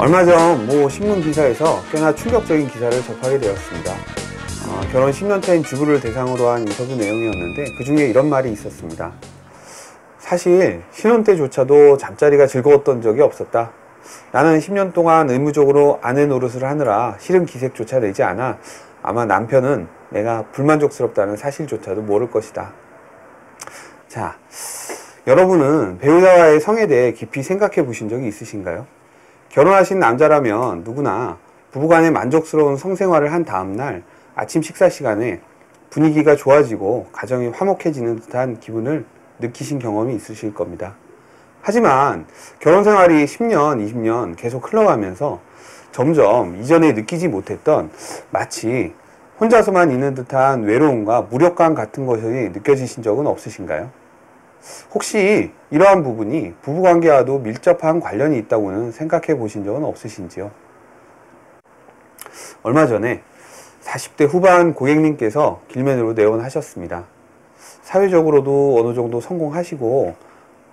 얼마 전 모 신문 기사에서 꽤나 충격적인 기사를 접하게 되었습니다. 결혼 10년차인 주부를 대상으로 한 인터뷰 내용이었는데 그 중에 이런 말이 있었습니다. 사실 신혼 때조차도 잠자리가 즐거웠던 적이 없었다. 나는 10년 동안 의무적으로 아내 노릇을 하느라 싫은 기색조차 내지 않아 아마 남편은 내가 불만족스럽다는 사실조차도 모를 것이다. 자, 여러분은 배우자와의 성에 대해 깊이 생각해 보신 적이 있으신가요? 결혼하신 남자라면 누구나 부부간의 만족스러운 성생활을 한 다음날 아침 식사 시간에 분위기가 좋아지고 가정이 화목해지는 듯한 기분을 느끼신 경험이 있으실 겁니다. 하지만 결혼생활이 10년, 20년 계속 흘러가면서 점점 이전에 느끼지 못했던 마치 혼자서만 있는 듯한 외로움과 무력감 같은 것이 느껴지신 적은 없으신가요? 혹시 이러한 부분이 부부관계와도 밀접한 관련이 있다고는 생각해 보신 적은 없으신지요? 얼마 전에 40대 후반 고객님께서 길맨으로 내원하셨습니다. 사회적으로도 어느 정도 성공하시고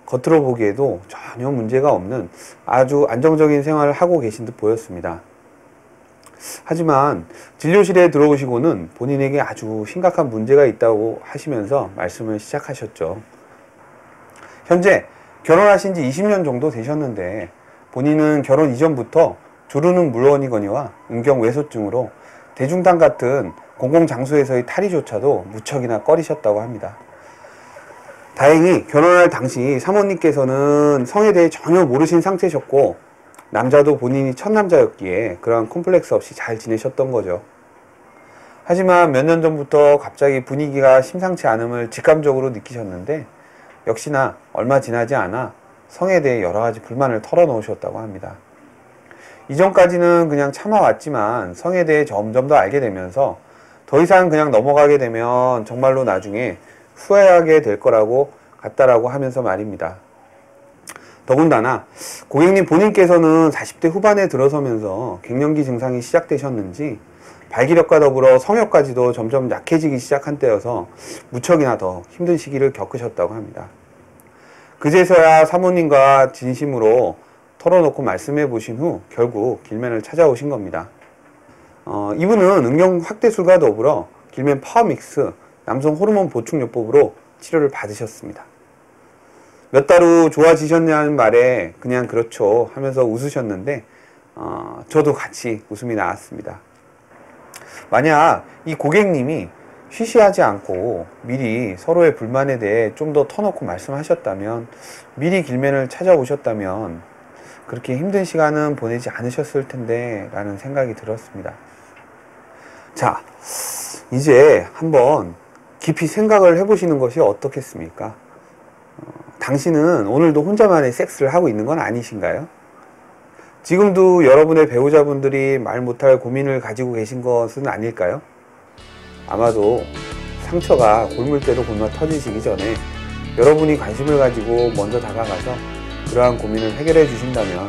겉으로 보기에도 전혀 문제가 없는 아주 안정적인 생활을 하고 계신 듯 보였습니다. 하지만 진료실에 들어오시고는 본인에게 아주 심각한 문제가 있다고 하시면서 말씀을 시작하셨죠. 현재 결혼하신 지 20년 정도 되셨는데 본인은 결혼 이전부터 조르는 물건이거니와 음경외소증으로 대중당 같은 공공장소에서의 탈의조차도 무척이나 꺼리셨다고 합니다. 다행히 결혼할 당시 사모님께서는 성에 대해 전혀 모르신 상태셨고 남자도 본인이 첫 남자였기에 그러한 콤플렉스 없이 잘 지내셨던 거죠. 하지만 몇 년 전부터 갑자기 분위기가 심상치 않음을 직감적으로 느끼셨는데 역시나 얼마 지나지 않아 성에 대해 여러 가지 불만을 털어놓으셨다고 합니다. 이전까지는 그냥 참아왔지만 성에 대해 점점 더 알게 되면서 더 이상 그냥 넘어가게 되면 정말로 나중에 후회하게 될 거라고 같다라고 하면서 말입니다. 더군다나 고객님 본인께서는 40대 후반에 들어서면서 갱년기 증상이 시작되셨는지 발기력과 더불어 성욕까지도 점점 약해지기 시작한 때여서 무척이나 더 힘든 시기를 겪으셨다고 합니다. 그제서야 사모님과 진심으로 털어놓고 말씀해 보신 후 결국 길맨을 찾아오신 겁니다. 이분은 음경 확대술과 더불어 길맨 파워믹스 남성 호르몬 보충요법으로 치료를 받으셨습니다. 몇 달 후 좋아지셨냐는 말에 그냥 그렇죠 하면서 웃으셨는데 저도 같이 웃음이 나왔습니다. 만약 이 고객님이 쉬쉬하지 않고 미리 서로의 불만에 대해 좀 더 터놓고 말씀하셨다면, 미리 길맨을 찾아오셨다면 그렇게 힘든 시간은 보내지 않으셨을 텐데 라는 생각이 들었습니다. 자, 이제 한번 깊이 생각을 해보시는 것이 어떻겠습니까? 당신은 오늘도 혼자만의 섹스를 하고 있는 건 아니신가요? 지금도 여러분의 배우자분들이 말 못할 고민을 가지고 계신 것은 아닐까요? 아마도 상처가 골물대로 굶어 터지시기 전에 여러분이 관심을 가지고 먼저 다가가서 그러한 고민을 해결해 주신다면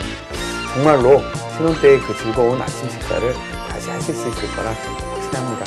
정말로 신혼 때의 그 즐거운 아침 식사를 다시 하실 수 있을 거라 확신합니다.